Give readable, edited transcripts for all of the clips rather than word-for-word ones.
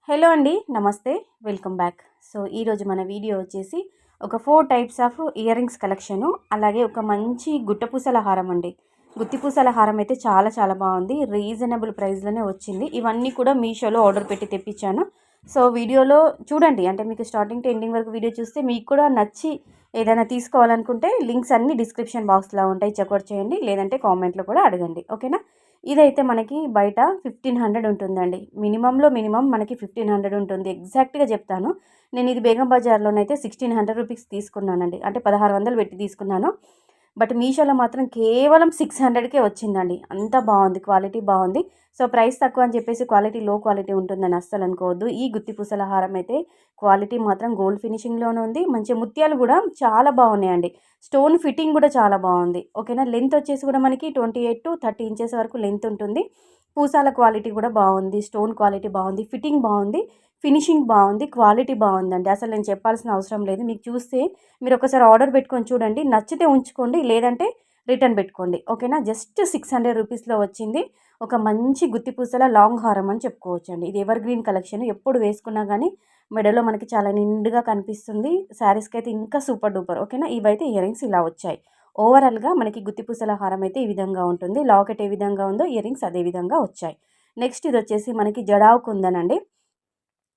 Hello అండి, నమస్తే, welcome back. So ఈరోజు మన వీడియో వచ్చేసి ఒక 4 types of ear rings collection, అలాగే ఒక మంచి గుట్టపూసల హారం అండి. గుత్తిపూసల హారం అయితే చాలా చాలా బాగుంది. రీజనబుల్ ప్రైస్లోనే వచ్చింది. ఇవన్నీ కూడా మీషోలో ఆర్డర్ పెట్టి తెప్పించాను. సో వీడియోలో చూడండి, అంటే మీకు స్టార్టింగ్ టు ఎండింగ్ వరకు వీడియో చూస్తే మీకు కూడా నచ్చి ఏదైనా తీసుకోవాలనుకుంటే లింక్స్ అన్నీ డిస్క్రిప్షన్ బాక్స్లో ఉంటాయి, చెక్అవుట్ చేయండి. లేదంటే కామెంట్లో కూడా అడగండి, ఓకేనా. ఇదైతే మనకి బయట 1500 ఉంటుందండి. మినిమం మనకి 1500 ఉంటుంది. ఎగ్జాక్ట్‌గా చెప్తాను. నేను ఇది బేగం బజార్‌లోనైతే 1600 రూపీస్ తీసుకున్నానండి. అంటే 1600 పెట్టి తీసుకున్నాను. బట్ మీషోలో మాత్రం కేవలం 600కే వచ్చిందండి. అంత బాగుంది, క్వాలిటీ బాగుంది. సో ప్రైస్ తక్కువ అని చెప్పేసి క్వాలిటీ లో క్వాలిటీ ఉంటుందని అస్సలు అనుకోవద్దు. ఈ గుత్తి పూసల హారం అయితే క్వాలిటీ మాత్రం గోల్డ్ ఫినిషింగ్లోనే ఉంది. మంచి ముత్యాలు కూడా చాలా బాగున్నాయండి. స్టోన్ ఫిట్టింగ్ కూడా చాలా బాగుంది, ఓకేనా. లెంత్ వచ్చేసి కూడా మనకి 28 to 30 ఇంచెస్ వరకు లెంత్ ఉంటుంది. పూసాల క్వాలిటీ కూడా బాగుంది, స్టోన్ క్వాలిటీ బాగుంది, ఫిట్టింగ్ బాగుంది, ఫినిషింగ్ బాగుంది, క్వాలిటీ బాగుందండి. అసలు నేను చెప్పాల్సిన అవసరం లేదు. మీకు చూస్తే మీరు ఒకసారి ఆర్డర్ పెట్టుకొని చూడండి. నచ్చితే ఉంచుకోండి, లేదంటే రిటర్న్ పెట్టుకోండి, ఓకేనా. జస్ట్ 600 రూపీస్లో వచ్చింది. ఒక మంచి గుత్తిపూసల లాంగ్ హారం అని చెప్పుకోవచ్చండి. ఇది ఎవర్ గ్రీన్ కలెక్షన్. ఎప్పుడు వేసుకున్నా కానీ మెడలో మనకి చాలా నిండుగా కనిపిస్తుంది. శారీస్కి అయితే ఇంకా సూపర్ డూపర్, ఓకేనా. ఇవైతే ఇయర్ రింగ్స్ ఇలా వచ్చాయి. ఓవరాల్గా మనకి గుత్తిపూసల హారం అయితే ఈ విధంగా ఉంటుంది. లాకెట్ ఏ విధంగా ఉందో ఇయర్ రింగ్స్ అదే విధంగా వచ్చాయి. నెక్స్ట్ ఇది వచ్చేసి మనకి జడావు కుందన్ అండి.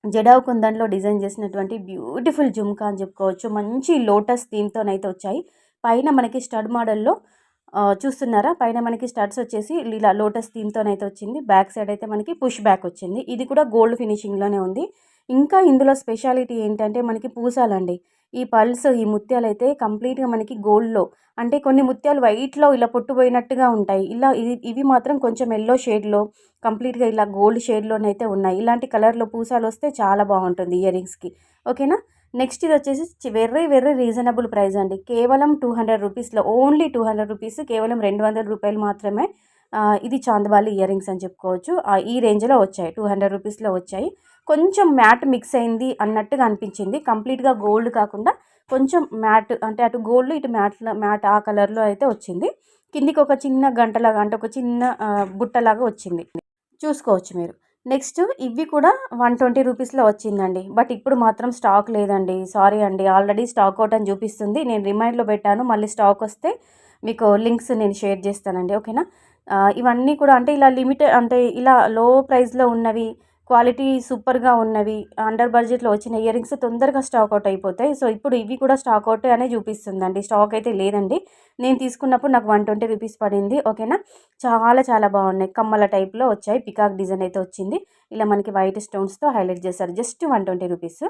జడావు కుందన్లో డిజైన్ చేసినటువంటి బ్యూటిఫుల్ జుమ్కా అని చెప్పుకోవచ్చు. మంచి లోటస్ థీమ్తోనైతే వచ్చాయి. పైన మనకి స్టడ్ మోడల్లో చూస్తున్నారా, పైన మనకి స్టడ్స్ వచ్చేసి ఇలా లోటస్ థీమ్తోనైతే వచ్చింది. బ్యాక్ సైడ్ అయితే మనకి పుష్ బ్యాక్ వచ్చింది. ఇది కూడా గోల్డ్ ఫినిషింగ్లోనే ఉంది. ఇంకా ఇందులో స్పెషాలిటీ ఏంటంటే మనకి పూసాలండి. ఈ పల్స్, ఈ ముత్యాలు అయితే కంప్లీట్గా మనకి గోల్డ్లో, అంటే కొన్ని ముత్యాలు వైట్లో ఇలా పొట్టుపోయినట్టుగా ఉంటాయి. ఇవి మాత్రం కొంచెం ఎల్లో షేడ్లో, కంప్లీట్గా ఇలా గోల్డ్ షేడ్లోనైతే ఉన్నాయి. ఇలాంటి కలర్లో పూసాలు వస్తే చాలా బాగుంటుంది ఇయర్ రింగ్స్కి, ఓకేనా. నెక్స్ట్ ఇది వచ్చేసి వెర్రీ వెర్రీ రీజనబుల్ ప్రైస్ అండి. కేవలం 200 రూపీస్లో, ఓన్లీ 200 రూపీస్, కేవలం 200 రూపాయలు మాత్రమే. ఇది చాందబాలి ఇయర్ రింగ్స్ అని చెప్పుకోవచ్చు. ఈ రేంజ్లో వచ్చాయి, 200 రూపీస్లో వచ్చాయి. కొంచెం మ్యాట్ మిక్స్ అయింది అన్నట్టుగా అనిపించింది. కంప్లీట్గా గోల్డ్ కాకుండా కొంచెం మ్యాట్, అంటే అటు గోల్డ్ ఇటు మ్యాట్ ఆ కలర్లో అయితే వచ్చింది. కిందికి ఒక చిన్న గంటలాగా, అంటే ఒక చిన్న బుట్టలాగా వచ్చింది, చూసుకోవచ్చు మీరు. నెక్స్ట్ ఇవి కూడా 120 రూపీస్లో వచ్చిందండి. బట్ ఇప్పుడు మాత్రం స్టాక్ లేదండి, సారీ అండి. ఆల్రెడీ స్టాక్ అవుట్ అని చూపిస్తుంది. నేను రిమైండ్లో పెట్టాను, మళ్ళీ స్టాక్ వస్తే మీకు లింక్స్ నేను షేర్ చేస్తానండి, ఓకేనా. ఇవన్నీ కూడా అంటే ఇలా లిమిటెడ్, అంటే ఇలా లో ప్రైస్లో ఉన్నవి, క్వాలిటీ సూపర్గా ఉన్నవి, అండర్ బడ్జెట్లో వచ్చిన ఇయర్ రింగ్స్ తొందరగా స్టాక్ అవుట్ అయిపోతాయి. సో ఇప్పుడు ఇవి కూడా స్టాక్ అవుట్ అనే చూపిస్తుందండి. స్టాక్ అయితే లేదండి. నేను తీసుకున్నప్పుడు నాకు 120 రూపీస్ పడింది, ఓకేనా. చాలా చాలా బాగున్నాయి. కమ్మల టైప్లో వచ్చాయి. పికాక్ డిజైన్ అయితే వచ్చింది. ఇలా మనకి వైట్ స్టోన్స్తో హైలైట్ చేశారు. జస్ట్ 120 రూపీస్,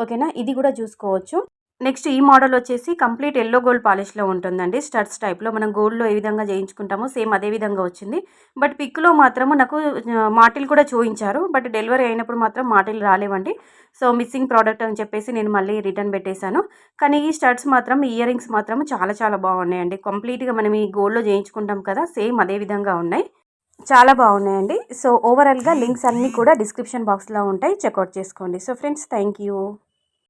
ఓకేనా. ఇది కూడా చూసుకోవచ్చు. నెక్స్ట్ ఈ మోడల్ వచ్చేసి కంప్లీట్ ఎల్లో గోల్డ్ పాలిష్లో ఉంటుందండి. స్టడ్స్ టైప్లో మనం గోల్డ్లో ఏ విధంగా చేయించుకుంటామో సేమ్ అదే విధంగా వచ్చింది. బట్ పిక్లో మాత్రము నాకు మాటిల్ కూడా చూపించారు. బట్ డెలివరీ అయినప్పుడు మాత్రం మాటిల్ రాలేవండి. సో మిస్సింగ్ ప్రోడక్ట్ అని చెప్పేసి నేను మళ్ళీ రిటర్న్ పెట్టేశాను. కానీ ఈ స్టడ్స్ మాత్రం, ఇయర్ రింగ్స్ మాత్రం చాలా చాలా బాగున్నాయండి. కంప్లీట్గా మనం ఈ గోల్డ్లో చేయించుకుంటాం కదా, సేమ్ అదే విధంగా ఉన్నాయి. చాలా బాగున్నాయండి. సో ఓవరాల్గా లింక్స్ అన్నీ కూడా డిస్క్రిప్షన్ బాక్స్లో ఉంటాయి, చెక్అవుట్ చేసుకోండి. So friends, thank you.